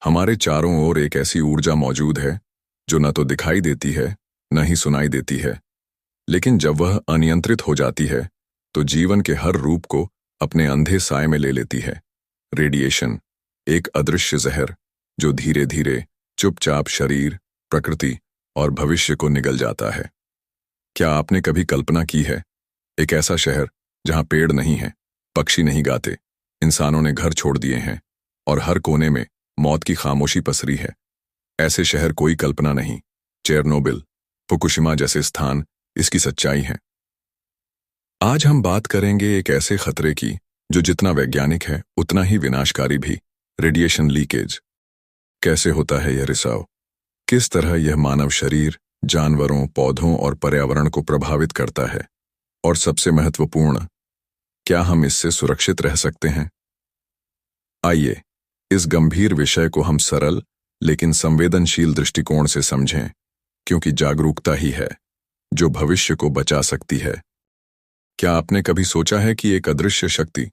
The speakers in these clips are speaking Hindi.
हमारे चारों ओर एक ऐसी ऊर्जा मौजूद है जो न तो दिखाई देती है न ही सुनाई देती है, लेकिन जब वह अनियंत्रित हो जाती है तो जीवन के हर रूप को अपने अंधे साए में ले लेती है। रेडिएशन, एक अदृश्य जहर जो धीरे धीरे चुपचाप शरीर, प्रकृति और भविष्य को निगल जाता है। क्या आपने कभी कल्पना की है एक ऐसा शहर जहां पेड़ नहीं है, पक्षी नहीं गाते, इंसानों ने घर छोड़ दिए हैं और हर कोने में मौत की खामोशी पसरी है? ऐसे शहर कोई कल्पना नहीं, चेरनोबिल, फुकुशिमा जैसे स्थान इसकी सच्चाई हैं। आज हम बात करेंगे एक ऐसे खतरे की जो जितना वैज्ञानिक है उतना ही विनाशकारी भी। Radiation leakage. कैसे होता है यह रिसाव? किस तरह यह मानव शरीर, जानवरों, पौधों और पर्यावरण को प्रभावित करता है? और सबसे महत्वपूर्ण, क्या हम इससे सुरक्षित रह सकते हैं? आइए इस गंभीर विषय को हम सरल लेकिन संवेदनशील दृष्टिकोण से समझें, क्योंकि जागरूकता ही है जो भविष्य को बचा सकती है। क्या आपने कभी सोचा है कि एक अदृश्य शक्ति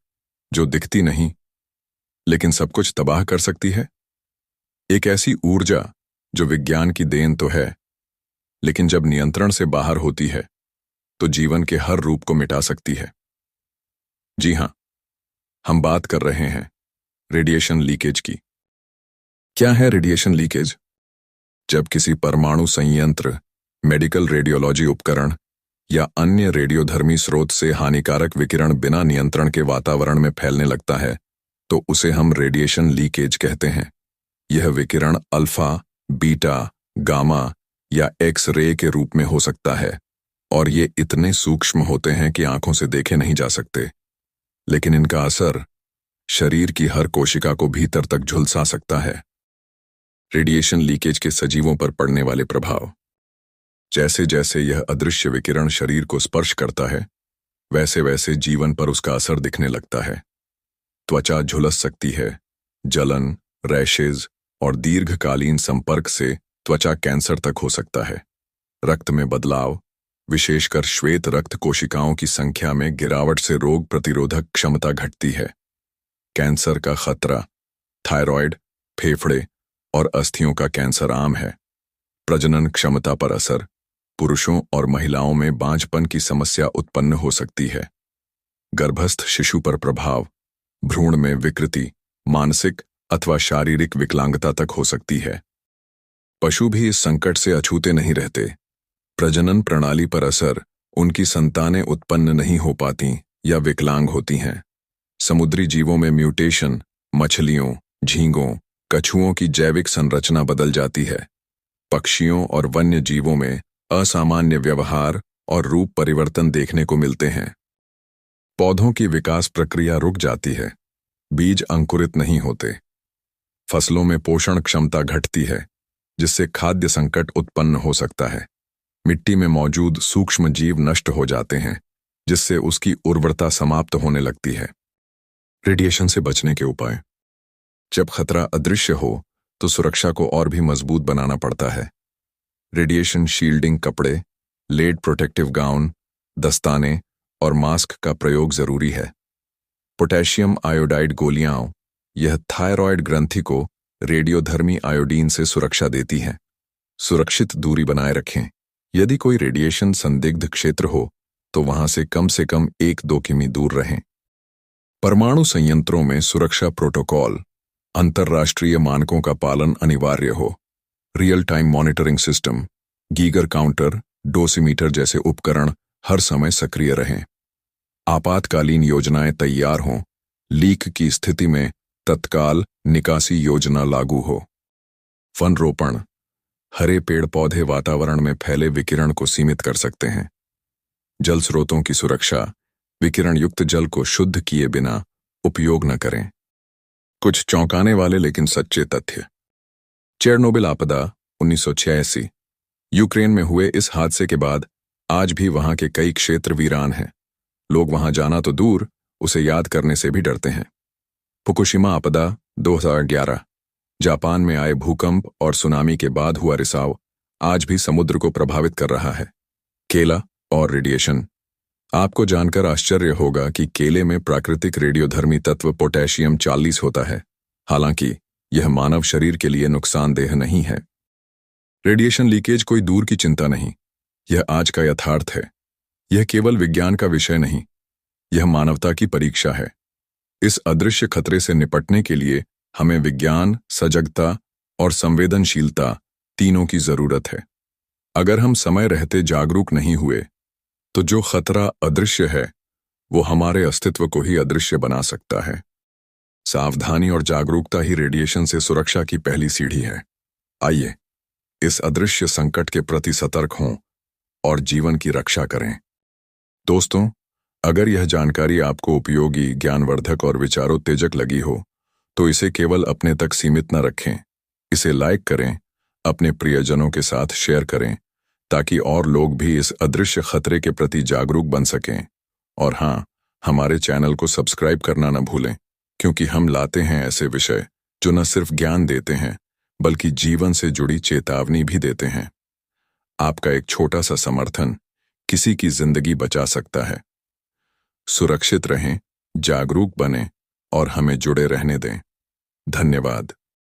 जो दिखती नहीं लेकिन सब कुछ तबाह कर सकती है? एक ऐसी ऊर्जा जो विज्ञान की देन तो है, लेकिन जब नियंत्रण से बाहर होती है तो जीवन के हर रूप को मिटा सकती है। जी हां, हम बात कर रहे हैं रेडिएशन लीकेज की। क्या है रेडिएशन लीकेज? जब किसी परमाणु संयंत्र, मेडिकल रेडियोलॉजी उपकरण या अन्य रेडियोधर्मी स्रोत से हानिकारक विकिरण बिना नियंत्रण के वातावरण में फैलने लगता है तो उसे हम रेडिएशन लीकेज कहते हैं। यह विकिरण अल्फा, बीटा, गामा या एक्स रे के रूप में हो सकता है और ये इतने सूक्ष्म होते हैं कि आंखों से देखे नहीं जा सकते, लेकिन इनका असर शरीर की हर कोशिका को भीतर तक झुलसा सकता है। रेडिएशन लीकेज के सजीवों पर पड़ने वाले प्रभाव। जैसे जैसे यह अदृश्य विकिरण शरीर को स्पर्श करता है, वैसे वैसे जीवन पर उसका असर दिखने लगता है। त्वचा झुलस सकती है, जलन, रैशेज और दीर्घकालीन संपर्क से त्वचा कैंसर तक हो सकता है। रक्त में बदलाव, विशेषकर श्वेत रक्त कोशिकाओं की संख्या में गिरावट से रोग प्रतिरोधक क्षमता घटती है। कैंसर का खतरा, थायराइड, फेफड़े और अस्थियों का कैंसर आम है। प्रजनन क्षमता पर असर, पुरुषों और महिलाओं में बांझपन की समस्या उत्पन्न हो सकती है। गर्भस्थ शिशु पर प्रभाव, भ्रूण में विकृति, मानसिक अथवा शारीरिक विकलांगता तक हो सकती है। पशु भी इस संकट से अछूते नहीं रहते। प्रजनन प्रणाली पर असर, उनकी संतानें उत्पन्न नहीं हो पाती या विकलांग होती हैं। समुद्री जीवों में म्यूटेशन, मछलियों, झींगों, कछुओं की जैविक संरचना बदल जाती है। पक्षियों और वन्य जीवों में असामान्य व्यवहार और रूप परिवर्तन देखने को मिलते हैं। पौधों की विकास प्रक्रिया रुक जाती है, बीज अंकुरित नहीं होते। फसलों में पोषण क्षमता घटती है, जिससे खाद्य संकट उत्पन्न हो सकता है। मिट्टी में मौजूद सूक्ष्म जीव नष्ट हो जाते हैं, जिससे उसकी उर्वरता समाप्त होने लगती है। रेडिएशन से बचने के उपाय। जब खतरा अदृश्य हो तो सुरक्षा को और भी मजबूत बनाना पड़ता है। रेडिएशन शील्डिंग कपड़े, लेड प्रोटेक्टिव गाउन, दस्ताने और मास्क का प्रयोग जरूरी है। पोटेशियम आयोडाइड गोलियां, यह थायराइड ग्रंथि को रेडियोधर्मी आयोडीन से सुरक्षा देती हैं। सुरक्षित दूरी बनाए रखें। यदि कोई रेडिएशन संदिग्ध क्षेत्र हो तो वहां से कम 1-2 किमी दूर रहें। परमाणु संयंत्रों में सुरक्षा प्रोटोकॉल, अंतर्राष्ट्रीय मानकों का पालन अनिवार्य हो। Real time monitoring system, Geiger counter, dosimeter जैसे उपकरण हर समय सक्रिय रहें। आपातकालीन योजनाएं तैयार हों। लीक की स्थिति में तत्काल निकासी योजना लागू हो। वन रोपण, हरे पेड़ पौधे वातावरण में फैले विकिरण को सीमित कर सकते हैं। जल स्रोतों की सुरक्षा, विकिरण युक्त जल को शुद्ध किए बिना उपयोग न करें। कुछ चौंकाने वाले लेकिन सच्चे तथ्य। चेरनोबिल आपदा 1986। यूक्रेन में हुए इस हादसे के बाद आज भी वहां के कई क्षेत्र वीरान हैं। लोग वहां जाना तो दूर, उसे याद करने से भी डरते हैं। फुकुशिमा आपदा 2011। जापान में आए भूकंप और सुनामी के बाद हुआ रिसाव आज भी समुद्र को प्रभावित कर रहा है। केला और रेडिएशन। आपको जानकर आश्चर्य होगा कि केले में प्राकृतिक रेडियोधर्मी तत्व पोटेशियम 40 होता है। हालांकि यह मानव शरीर के लिए नुकसानदेह नहीं है। रेडिएशन लीकेज कोई दूर की चिंता नहीं, यह आज का यथार्थ है। यह केवल विज्ञान का विषय नहीं, यह मानवता की परीक्षा है। इस अदृश्य खतरे से निपटने के लिए हमें विज्ञान, सजगता और संवेदनशीलता तीनों की जरूरत है। अगर हम समय रहते जागरूक नहीं हुए तो जो खतरा अदृश्य है वो हमारे अस्तित्व को ही अदृश्य बना सकता है। सावधानी और जागरूकता ही रेडिएशन से सुरक्षा की पहली सीढ़ी है। आइए इस अदृश्य संकट के प्रति सतर्क हों और जीवन की रक्षा करें। दोस्तों, अगर यह जानकारी आपको उपयोगी, ज्ञानवर्धक और विचारोत्तेजक लगी हो तो इसे केवल अपने तक सीमित न रखें। इसे लाइक करें, अपने प्रियजनों के साथ शेयर करें ताकि और लोग भी इस अदृश्य खतरे के प्रति जागरूक बन सकें। और हाँ, हमारे चैनल को सब्सक्राइब करना न भूलें, क्योंकि हम लाते हैं ऐसे विषय जो न सिर्फ ज्ञान देते हैं बल्कि जीवन से जुड़ी चेतावनी भी देते हैं। आपका एक छोटा सा समर्थन किसी की जिंदगी बचा सकता है। सुरक्षित रहें, जागरूक बनें और हमें जुड़े रहने दें। धन्यवाद।